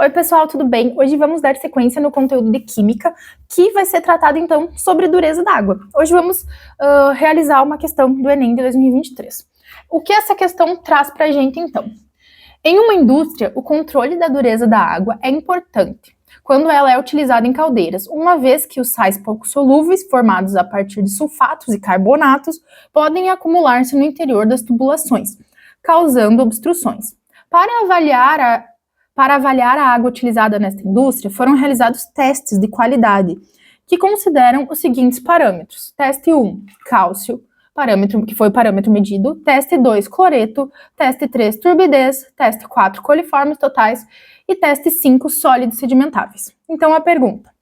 Oi, pessoal, tudo bem? Hoje vamos dar sequência no conteúdo de Química, que vai ser tratado, então, sobre dureza da água. Hoje vamos realizar uma questão do Enem de 2023. O que essa questão traz para a gente, então? Em uma indústria, o controle da dureza da água é importante quando ela é utilizada em caldeiras, uma vez que os sais pouco solúveis, formados a partir de sulfatos e carbonatos, podem acumular-se no interior das tubulações, causando obstruções. Para avaliar a água utilizada nesta indústria, foram realizados testes de qualidade, que consideram os seguintes parâmetros. Teste 1, cálcio, parâmetro que foi o parâmetro medido. Teste 2, cloreto. Teste 3, turbidez. Teste 4, coliformes totais. E teste 5, sólidos sedimentáveis. Então, a pergunta: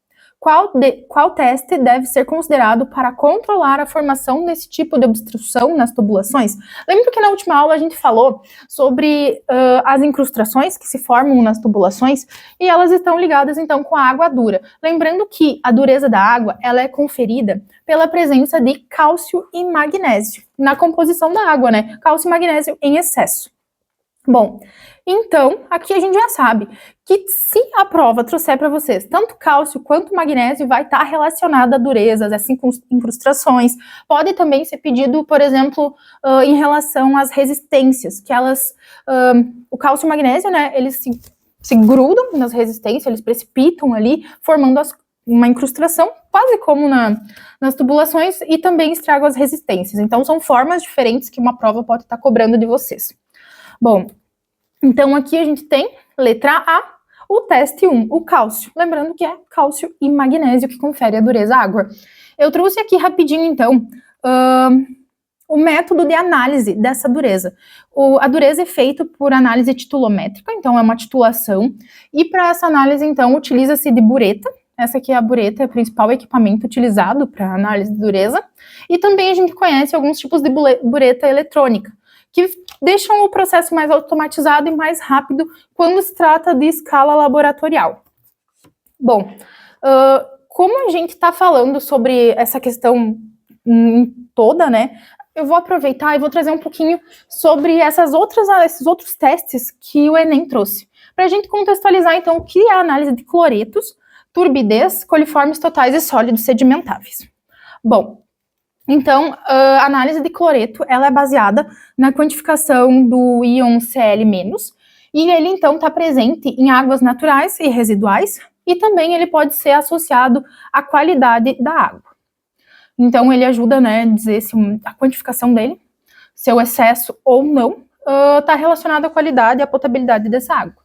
qual teste deve ser considerado para controlar a formação desse tipo de obstrução nas tubulações? Lembra que na última aula a gente falou sobre as incrustações que se formam nas tubulações e elas estão ligadas então com a água dura. Lembrando que a dureza da água ela é conferida pela presença de cálcio e magnésio na composição da água, né? Cálcio e magnésio em excesso. Bom, então, aqui a gente já sabe que se a prova trouxer para vocês tanto cálcio quanto magnésio, vai estar relacionada a durezas, essas incrustações. Pode também ser pedido, por exemplo, em relação às resistências, que elas, o cálcio e o magnésio, né, eles se grudam nas resistências, eles precipitam ali, formando uma incrustação, quase como nas tubulações, e também estragam as resistências. Então, são formas diferentes que uma prova pode estar cobrando de vocês. Bom, então aqui a gente tem, letra A, o teste 1, o cálcio. Lembrando que é cálcio e magnésio que confere a dureza à água. Eu trouxe aqui rapidinho, então, o método de análise dessa dureza. A dureza é feita por análise titulométrica, então é uma titulação, e para essa análise, então, utiliza-se de bureta. Essa aqui é a bureta, é o principal equipamento utilizado para análise de dureza. E também a gente conhece alguns tipos de bureta eletrônica, que deixam o processo mais automatizado e mais rápido quando se trata de escala laboratorial. Bom, como a gente está falando sobre essa questão toda, né, eu vou aproveitar e vou trazer um pouquinho sobre esses outros testes que o Enem trouxe, para a gente contextualizar, então, o que é a análise de cloretos, turbidez, coliformes totais e sólidos sedimentáveis. Bom, então, a análise de cloreto, ela é baseada na quantificação do íon Cl-, e ele, então, está presente em águas naturais e residuais, e também ele pode ser associado à qualidade da água. Então, ele ajuda, né, a dizer se a quantificação dele, seu excesso ou não, está relacionado à qualidade e à potabilidade dessa água.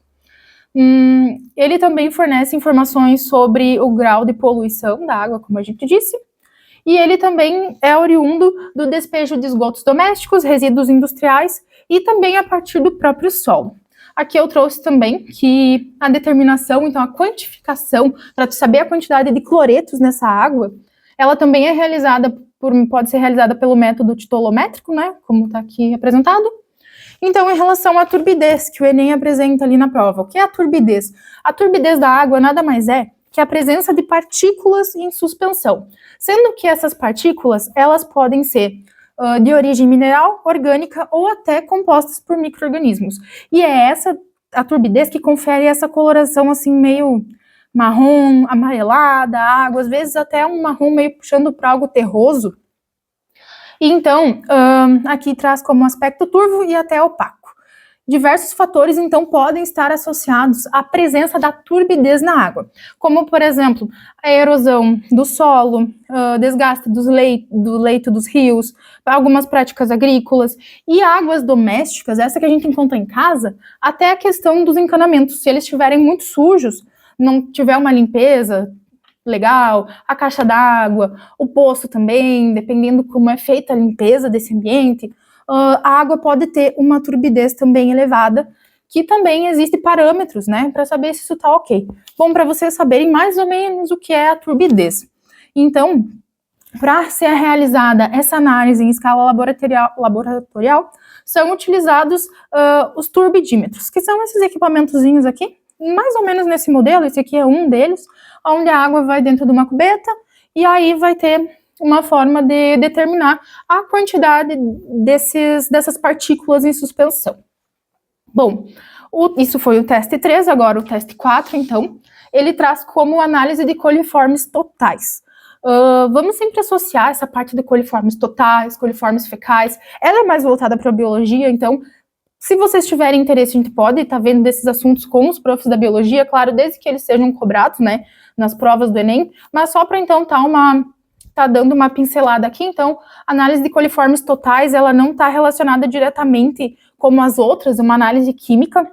Ele também fornece informações sobre o grau de poluição da água, como a gente disse, e ele também é oriundo do despejo de esgotos domésticos, resíduos industriais e também a partir do próprio solo. Aqui eu trouxe também que a determinação, então a quantificação, para saber a quantidade de cloretos nessa água, ela também é realizada pode ser realizada pelo método titulométrico, né, como está aqui apresentado. Então, em relação à turbidez, que o Enem apresenta ali na prova, o que é a turbidez? A turbidez da água nada mais é que a presença de partículas em suspensão, sendo que essas partículas, elas podem ser de origem mineral, orgânica ou até compostas por micro-organismos. E é a turbidez que confere essa coloração assim meio marrom, amarelada, água, às vezes até um marrom meio puxando para algo terroso. E então, aqui traz como aspecto turvo e até opaco. Diversos fatores, então, podem estar associados à presença da turbidez na água, como, por exemplo, a erosão do solo, desgaste do leito dos rios, algumas práticas agrícolas e águas domésticas, essa que a gente encontra em casa, até a questão dos encanamentos. Se eles estiverem muito sujos, não tiver uma limpeza legal, a caixa d'água, o poço também, dependendo como é feita a limpeza desse ambiente, a água pode ter uma turbidez também elevada, que também existem parâmetros, né, para saber se isso está ok. Bom, para vocês saberem mais ou menos o que é a turbidez. Então, para ser realizada essa análise em escala laboratorial são utilizados os turbidímetros, que são esses equipamentozinhos aqui, mais ou menos nesse modelo, esse aqui é um deles, onde a água vai dentro de uma cubeta, e aí vai ter uma forma de determinar a quantidade dessas partículas em suspensão. Bom, Isso foi o teste 3, agora o teste 4, então, ele traz como análise de coliformes totais. Vamos sempre associar essa parte de coliformes totais, coliformes fecais, ela é mais voltada para a biologia, então, se vocês tiverem interesse, a gente pode estar vendo desses assuntos com os profs da biologia, claro, desde que eles sejam cobrados, né, nas provas do Enem, mas só para então tá dando uma pincelada aqui, então, análise de coliformes totais, ela não está relacionada diretamente como as outras, uma análise química,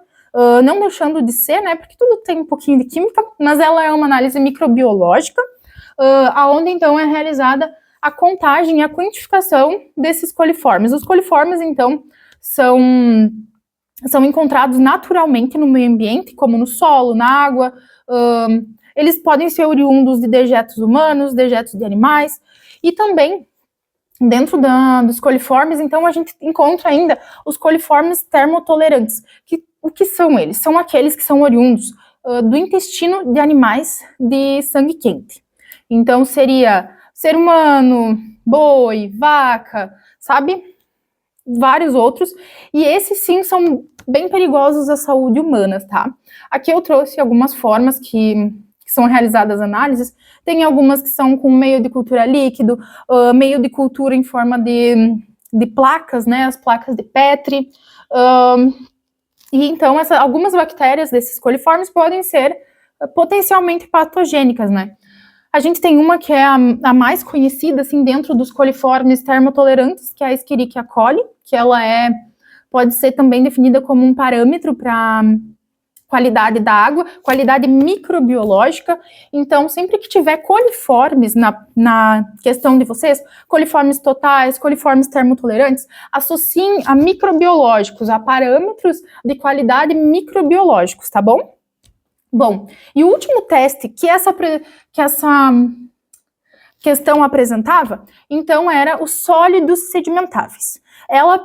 não deixando de ser, né, porque tudo tem um pouquinho de química, mas ela é uma análise microbiológica, aonde então é realizada a contagem e a quantificação desses coliformes. Os coliformes, então, são encontrados naturalmente no meio ambiente, como no solo, na água, eles podem ser oriundos de dejetos humanos, dejetos de animais, e também dentro dos coliformes, então, a gente encontra ainda os coliformes termotolerantes. O que são eles? São aqueles que são oriundos do intestino de animais de sangue quente. Então, seria ser humano, boi, vaca, sabe? Vários outros. E esses, sim, são bem perigosos à saúde humana, tá? Aqui eu trouxe algumas formas que são realizadas análises. Tem algumas que são com meio de cultura líquido, meio de cultura em forma de placas, né? As placas de Petri. E então, algumas bactérias desses coliformes podem ser potencialmente patogênicas, né? A gente tem uma que é a mais conhecida, assim, dentro dos coliformes termotolerantes, que é a Escherichia coli, que ela pode ser também definida como um parâmetro para qualidade da água, qualidade microbiológica. Então, sempre que tiver coliformes na questão de vocês, coliformes totais, coliformes termotolerantes, associem a microbiológicos, a parâmetros de qualidade microbiológicos, tá bom? Bom, e o último teste que essa questão apresentava, então, era os sólidos sedimentáveis. Ela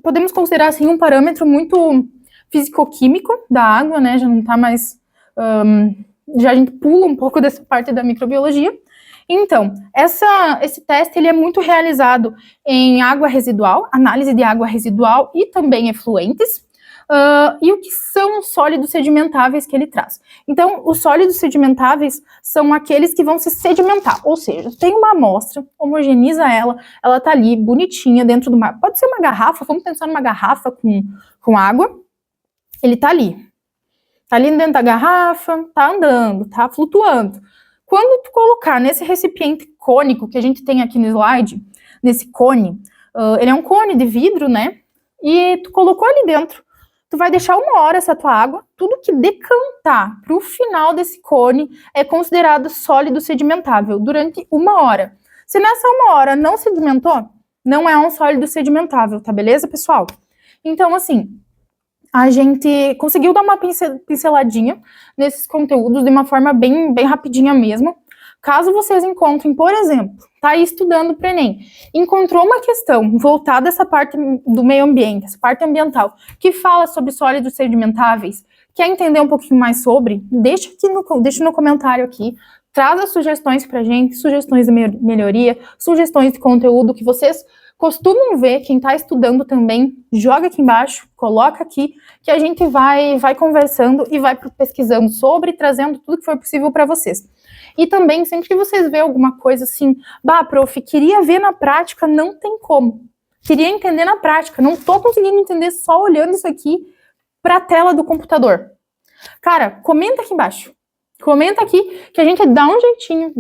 podemos considerar assim um parâmetro muito físico-químico da água, né? Já não tá mais, já a gente pula um pouco dessa parte da microbiologia. Então, esse teste ele é muito realizado em água residual, análise de água residual e também efluentes. E o que são os sólidos sedimentáveis que ele traz? Então, os sólidos sedimentáveis são aqueles que vão se sedimentar, ou seja, tem uma amostra, homogeniza ela tá ali, bonitinha, dentro do mar. Pode ser uma garrafa, vamos pensar numa garrafa com água, ele tá ali dentro da garrafa, tá andando, tá flutuando. Quando tu colocar nesse recipiente cônico que a gente tem aqui no slide, nesse cone, ele é um cone de vidro, né, e tu colocou ali dentro, tu vai deixar 1 hora essa tua água, tudo que decantar para o final desse cone é considerado sólido sedimentável durante 1 hora. Se nessa 1 hora não sedimentou, não é um sólido sedimentável, tá beleza, pessoal? Então, assim, a gente conseguiu dar uma pinceladinha nesses conteúdos de uma forma bem, bem rapidinha mesmo. Caso vocês encontrem, por exemplo, tá aí estudando para o Enem, encontrou uma questão voltada a essa parte do meio ambiente, essa parte ambiental, que fala sobre sólidos sedimentáveis, quer entender um pouquinho mais sobre, deixa no comentário aqui, traz as sugestões pra gente, sugestões de melhoria, sugestões de conteúdo que vocês costumam ver, quem está estudando também, joga aqui embaixo, coloca aqui, que a gente vai conversando e vai pesquisando sobre, trazendo tudo que for possível para vocês. E também, sempre que vocês vê alguma coisa assim, prof, queria ver na prática, não tem como. Queria entender na prática, não tô conseguindo entender só olhando isso aqui para a tela do computador. Cara, comenta aqui embaixo. Comenta aqui que a gente dá um jeitinho,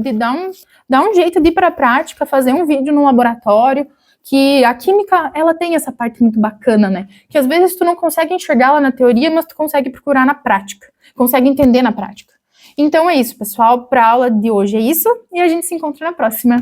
dá um jeito de ir para a prática, fazer um vídeo no laboratório, que a química, ela tem essa parte muito bacana, né? Que às vezes tu não consegue enxergar lá na teoria, mas tu consegue procurar na prática, consegue entender na prática. Então é isso, pessoal, para a aula de hoje é isso, e a gente se encontra na próxima.